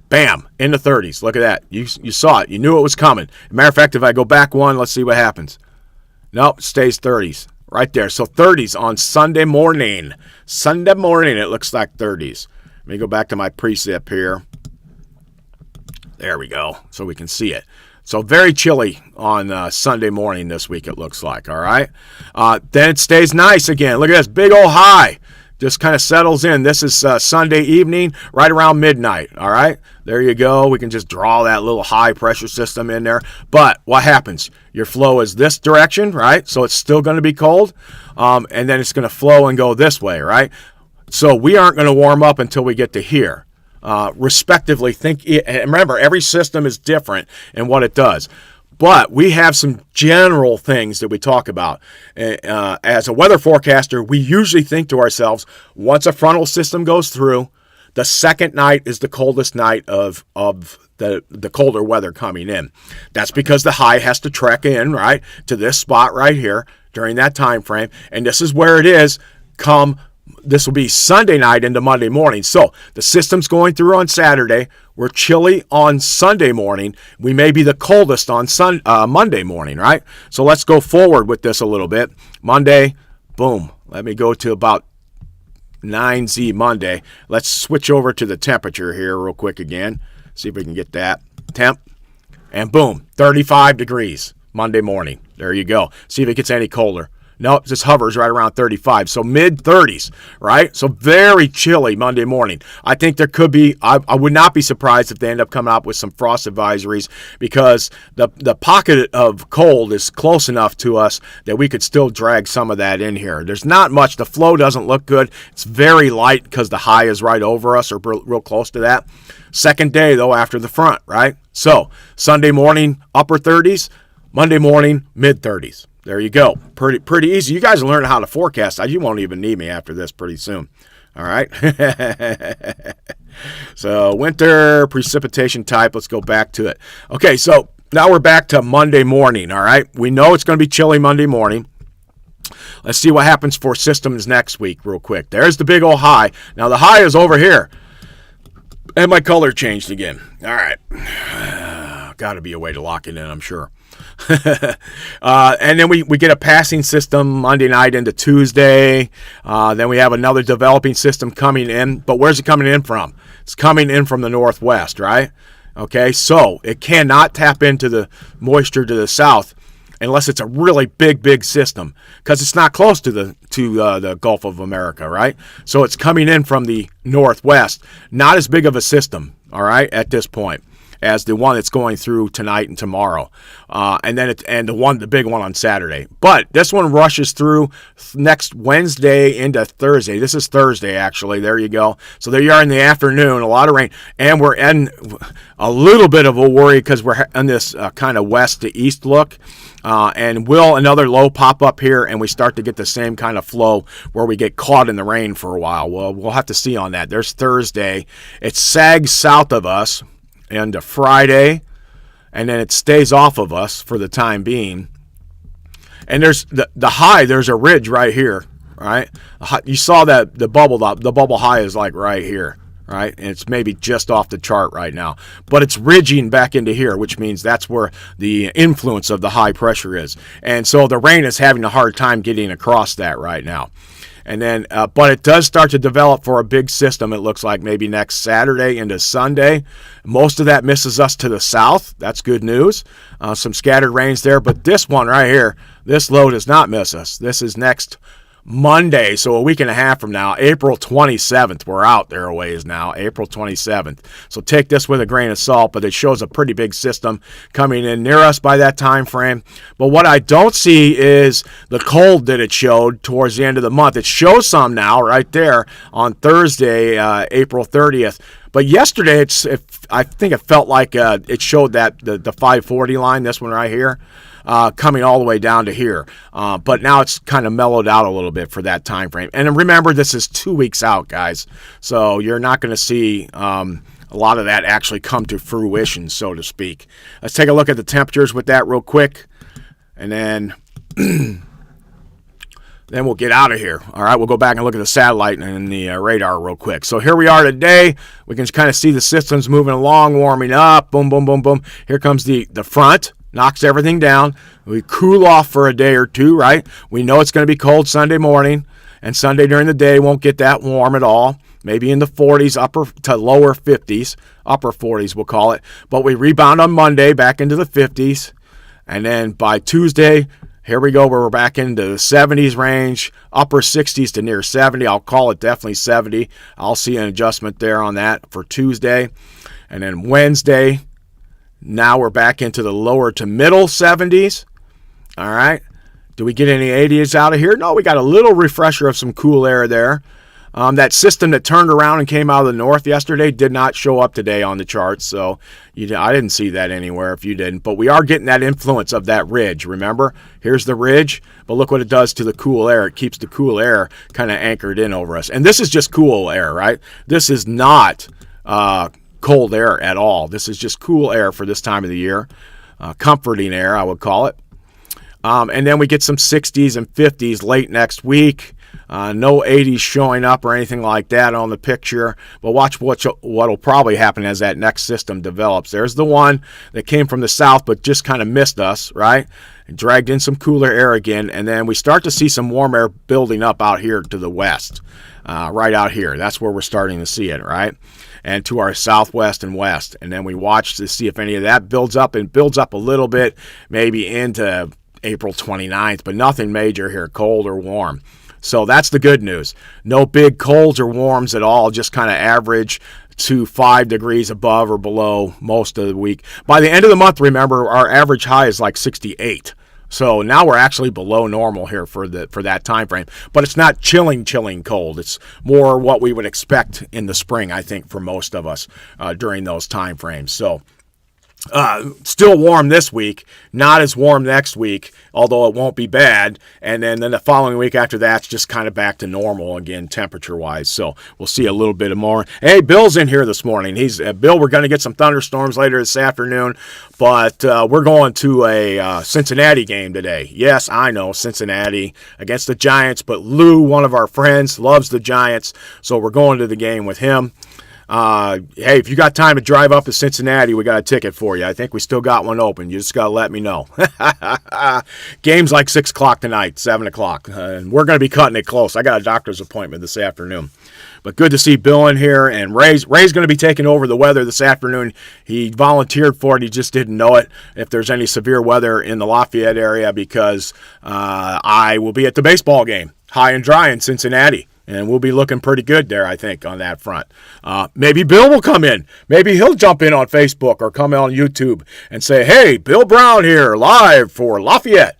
Bam, in the 30s. Look at that. You saw it. You knew it was coming. Matter of fact, if I go back one, let's see what happens. Nope, stays 30s. Right there. So 30s on Sunday morning. Sunday morning, it looks like 30s. Let me go back to my precip here. There we go, so we can see it. So very chilly on Sunday morning this week, it looks like, all right? Then it stays nice again. Look at this big old high. Just kind of settles in. This is Sunday evening, right around midnight, all right? There you go. We can just draw that little high pressure system in there. But what happens? Your flow is this direction, right? So it's still going to be cold, and then it's going to flow and go this way, right? So we aren't going to warm up until we get to here. Respectively, remember, every system is different in what it does. But we have some general things that we talk about. As a weather forecaster, we usually think to ourselves, once a frontal system goes through, the second night is the coldest night of the colder weather coming in. That's because the high has to trek in, right, to this spot right here during that time frame. And this is where it is this will be Sunday night into Monday morning. So the system's going through on Saturday. We're chilly on Sunday morning. We may be the coldest on Monday morning, right? So let's go forward with this a little bit. Monday, boom. Let me go to about 9Z Monday. Let's switch over to the temperature here real quick again. See if we can get that. Temp. And boom, 35 degrees Monday morning. There you go. See if it gets any colder. No, it just hovers right around 35. So mid-30s, right? So very chilly Monday morning. I think there could be, I would not be surprised if they end up coming up with some frost advisories, because the pocket of cold is close enough to us that we could still drag some of that in here. There's not much. The flow doesn't look good. It's very light because the high is right over us or real close to that. Second day, though, after the front, right? So Sunday morning, upper 30s. Monday morning, mid-30s. There you go. Pretty easy. You guys are learning how to forecast. You won't even need me after this pretty soon. All right. So winter precipitation type. Let's go back to it. Okay, so now we're back to Monday morning. All right. We know it's going to be chilly Monday morning. Let's see what happens for systems next week real quick. There's the big old high. Now the high is over here. And my color changed again. All right. Got to be a way to lock it in, I'm sure. And then we get a passing system Monday night into Tuesday. Then we have another developing system coming in. But where's it coming in from? It's coming in from the northwest, right? Okay, so it cannot tap into the moisture to the south unless it's a really big system, because it's not close to the Gulf of America, right? So it's coming in from the northwest. Not as big of a system, all right, at this point, as the one that's going through tonight and tomorrow, and the big one on Saturday. But this one rushes through next Wednesday into Thursday. This is Thursday, actually. There you go. So there you are in the afternoon, a lot of rain, and we're in a little bit of a worry because we're in this kind of west to east look. And will another low pop up here and we start to get the same kind of flow where we get caught in the rain for a while? Well, we'll have to see on that. There's Thursday. It sags south of us into Friday, and then it stays off of us for the time being. And there's the high. There's a ridge right here, right? You saw that the bubble high is like right here. Right, and it's maybe just off the chart right now, but it's ridging back into here, which means that's where the influence of the high pressure is, and so the rain is having a hard time getting across that right now. And then, but it does start to develop for a big system. It looks like maybe next Saturday into Sunday. Most of that misses us to the south. That's good news. Some scattered rains there, but this one right here, this low does not miss us. This is next Monday, so a week and a half from now, April 27th. We're out there a ways now, April 27th. So take this with a grain of salt, but it shows a pretty big system coming in near us by that time frame. But what I don't see is the cold that it showed towards the end of the month. It shows some now right there on Thursday, April 30th. But yesterday, I think it felt like it showed that the 540 line, this one right here, coming all the way down to here. But now it's kind of mellowed out a little bit for that time frame. And remember, this is 2 weeks out, guys. So you're not going to see a lot of that actually come to fruition, so to speak. Let's take a look at the temperatures with that real quick. And then... then we'll get out of here. All right, we'll go back and look at the satellite and the radar real quick. So here we are today. We can kind of see the systems moving along, warming up. Boom, boom, boom, boom. Here comes the front. Knocks everything down. We cool off for a day or two, right? We know it's going to be cold Sunday morning, and Sunday during the day won't get that warm at all. Maybe in the 40s, upper to lower 50s, upper 40s we'll call it. But we rebound on Monday back into the 50s, and then by Tuesday, here we go, we're back into the 70s range, upper 60s to near 70. I'll call it definitely 70. I'll see an adjustment there on that for Tuesday. And then Wednesday, now we're back into the lower to middle 70s. All right. Do we get any 80s out of here? No, we got a little refresher of some cool air there. That system that turned around and came out of the north yesterday did not show up today on the charts, so I didn't see that anywhere if you didn't. But we are getting that influence of that ridge, remember? Here's the ridge, but look what it does to the cool air. It keeps the cool air kind of anchored in over us. And this is just cool air, right? This is not cold air at all. This is just cool air for this time of the year. Comforting air, I would call it. And then we get some 60s and 50s late next week. No 80s showing up or anything like that on the picture. But watch what'll probably happen as that next system develops. There's the one that came from the south but just kind of missed us, right? And dragged in some cooler air again. And then we start to see some warm air building up out here to the west. Right out here. That's where we're starting to see it, right? And to our southwest and west. And then we watch to see if any of that builds up a little bit, maybe into April 29th, but nothing major here, cold or warm. So that's the good news. No big colds or warms at all, just kind of average to 5 degrees above or below most of the week. By the end of the month, remember, our average high is like 68. So now we're actually below normal here for that time frame. But it's not chilling cold. It's more what we would expect in the spring, I think, for most of us during those time frames. So still warm this week, not as warm next week, although it won't be bad. And then the following week after that's just kind of back to normal again, temperature-wise. So we'll see a little bit more. Hey, Bill's in here this morning. He's Bill, we're going to get some thunderstorms later this afternoon, but we're going to a Cincinnati game today. Yes, I know, Cincinnati against the Giants, but Lou, one of our friends, loves the Giants, so we're going to the game with him. Hey, if you got time to drive up to Cincinnati, we got a ticket for you. I think we still got one open. You just got to let me know. Game's like 6 o'clock tonight, 7 o'clock. And we're going to be cutting it close. I got a doctor's appointment this afternoon. But good to see Bill in here. And Ray's going to be taking over the weather this afternoon. He volunteered for it. He just didn't know it if there's any severe weather in the Lafayette area because I will be at the baseball game, high and dry in Cincinnati. And we'll be looking pretty good there, I think, on that front. Maybe Bill will come in. Maybe he'll jump in on Facebook or come on YouTube and say, hey, Bill Brown here, live for Lafayette.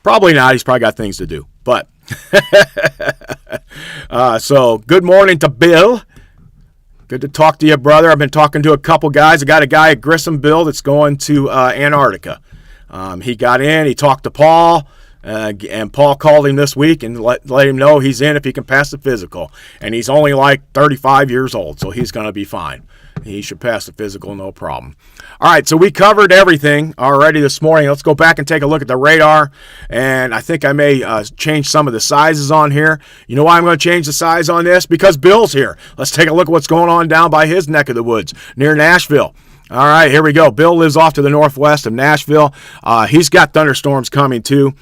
Probably not. He's probably got things to do. But so good morning to Bill. Good to talk to you, brother. I've been talking to a couple guys. I got a guy at Grissomville that's going to Antarctica. He got in. He talked to Paul. And Paul called him this week and let him know he's in if he can pass the physical. And he's only like 35 years old, so he's going to be fine. He should pass the physical, no problem. All right, so we covered everything already this morning. Let's go back and take a look at the radar. And I think I may change some of the sizes on here. You know why I'm going to change the size on this? Because Bill's here. Let's take a look at what's going on down by his neck of the woods near Nashville. All right, here we go. Bill lives off to the northwest of Nashville. He's got thunderstorms coming too.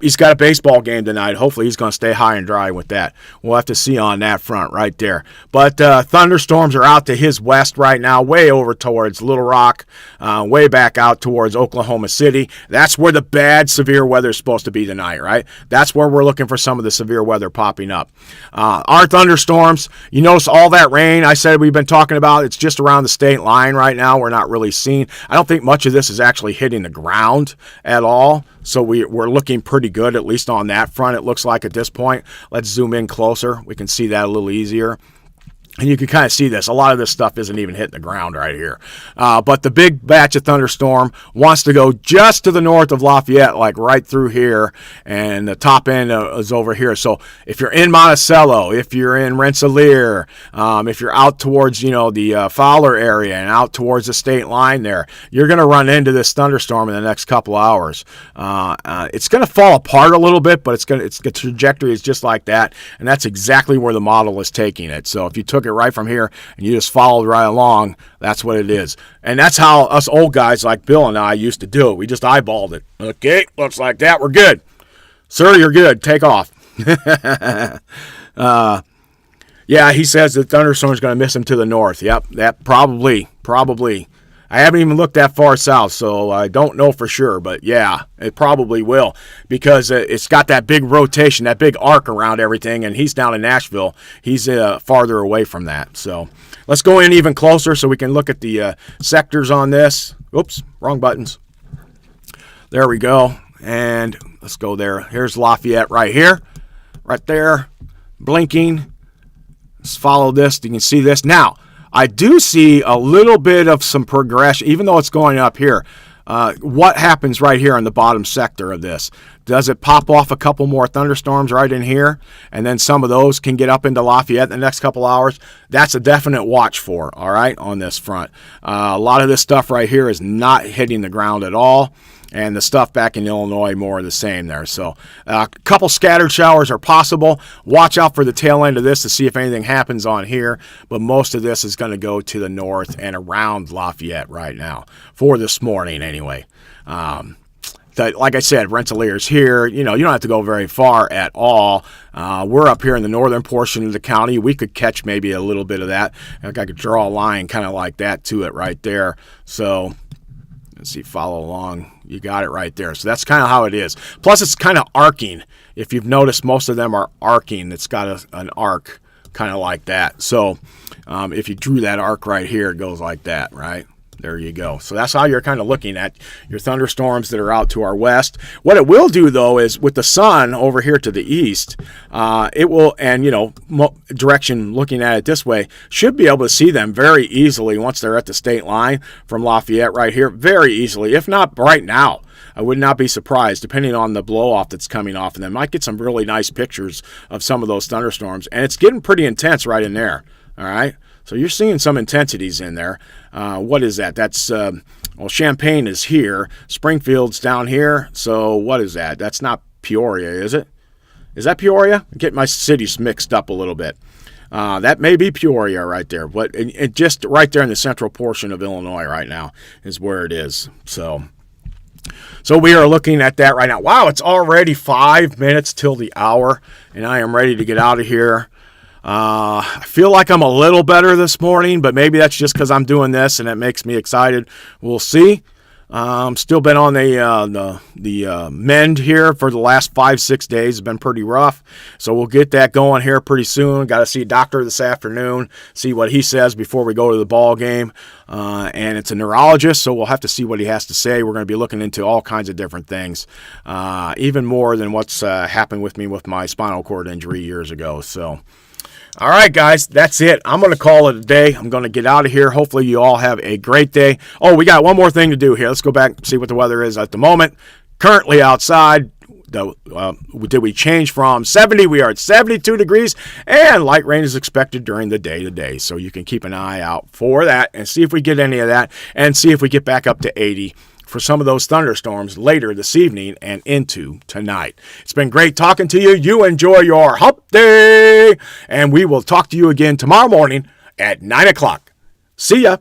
He's got a baseball game tonight. Hopefully he's going to stay high and dry with that. We'll have to see on that front right there. But thunderstorms are out to his west right now, way over towards Little Rock, way back out towards Oklahoma City. That's where the bad severe weather is supposed to be tonight, right? That's where we're looking for some of the severe weather popping up. Our thunderstorms, you notice all that rain I said we've been talking about, it's just around the state line right now. We're not really seeing. I don't think much of this is actually hitting the ground at all. So we're looking pretty good, at least on that front, it looks like at this point. Let's zoom in closer. We can see that a little easier. And you can kind of see this. A lot of this stuff isn't even hitting the ground right here. But the big batch of thunderstorm wants to go just to the north of Lafayette, like right through here. And the top end is over here. So if you're in Monticello, if you're in Rensselaer, if you're out towards, the Fowler area and out towards the state line there, you're going to run into this thunderstorm in the next couple hours. It's going to fall apart a little bit, but the trajectory is just like that. And that's exactly where the model is taking it. So if you took it right from here and you just followed right along, that's what it is. And that's how us old guys like Bill and I used to do it. We just eyeballed it. Okay, looks like that. We're good. Sir, you're good. Take off. Yeah, he says the thunderstorm is going to miss him to the north. Yep, that probably. I haven't even looked that far south, so I don't know for sure. But, yeah, it probably will because it's got that big rotation, that big arc around everything, and he's down in Nashville. He's farther away from that. So let's go in even closer so we can look at the sectors on this. Oops, wrong buttons. There we go. And let's go there. Here's Lafayette right here, right there, blinking. Let's follow this. You can see this. Now, I do see a little bit of some progression, even though it's going up here. What happens right here in the bottom sector of this? Does it pop off a couple more thunderstorms right in here? And then some of those can get up into Lafayette in the next couple hours? That's a definite watch for, all right, on this front. A lot of this stuff right here is not hitting the ground at all. And the stuff back in Illinois, more of the same there. So a couple scattered showers are possible. Watch out for the tail end of this to see if anything happens on here. But most of this is going to go to the north and around Lafayette right now, for this morning anyway. Like I said, Rensselaer's here. You don't have to go very far at all. We're up here in the northern portion of the county. We could catch maybe a little bit of that. I could draw a line kind of like that to it right there. So Let's see, follow along. You got it right there. So that's kind of how it is. Plus, it's kind of arcing. If you've noticed, most of them are arcing. It's got an arc kind of like that. So if you drew that arc right here, it goes like that, right? There you go. So that's how you're kind of looking at your thunderstorms that are out to our west. What it will do, though, is with the sun over here to the east, it will, and, direction looking at it this way, should be able to see them very easily once they're at the state line from Lafayette right here, very easily, if not right now. I would not be surprised, depending on the blow-off that's coming off of them. Might get some really nice pictures of some of those thunderstorms, and it's getting pretty intense right in there, all right? So you're seeing some intensities in there. What is that? That's, Champaign is here. Springfield's down here. So what is that? That's not Peoria, is it? Is that Peoria? I get my cities mixed up a little bit. That may be Peoria right there. But it just right there in the central portion of Illinois right now is where it is. So we are looking at that right now. Wow, it's already 5 minutes till the hour, and I am ready to get out of here. I feel like I'm a little better this morning, but maybe that's just because I'm doing this and it makes me excited. We'll see. Still been on the mend here for the last 5-6 days. It's been pretty rough, so we'll get that going here pretty soon. Got to see a doctor this afternoon, see what he says before we go to the ball game. And it's a neurologist, so we'll have to see what he has to say. We're going to be looking into all kinds of different things, even more than what's happened with me with my spinal cord injury years ago. So. All right, guys, that's it. I'm going to call it a day. I'm going to get out of here. Hopefully you all have a great day. Oh, we got one more thing to do here. Let's go back and see what the weather is at the moment. Currently outside, did we change from 70? We are at 72 degrees, and light rain is expected during the day today. So you can keep an eye out for that and see if we get any of that and see if we get back up to 80 for some of those thunderstorms later this evening and into tonight. It's been great talking to you. You enjoy your hump day, and we will talk to you again tomorrow morning at 9 o'clock. See ya.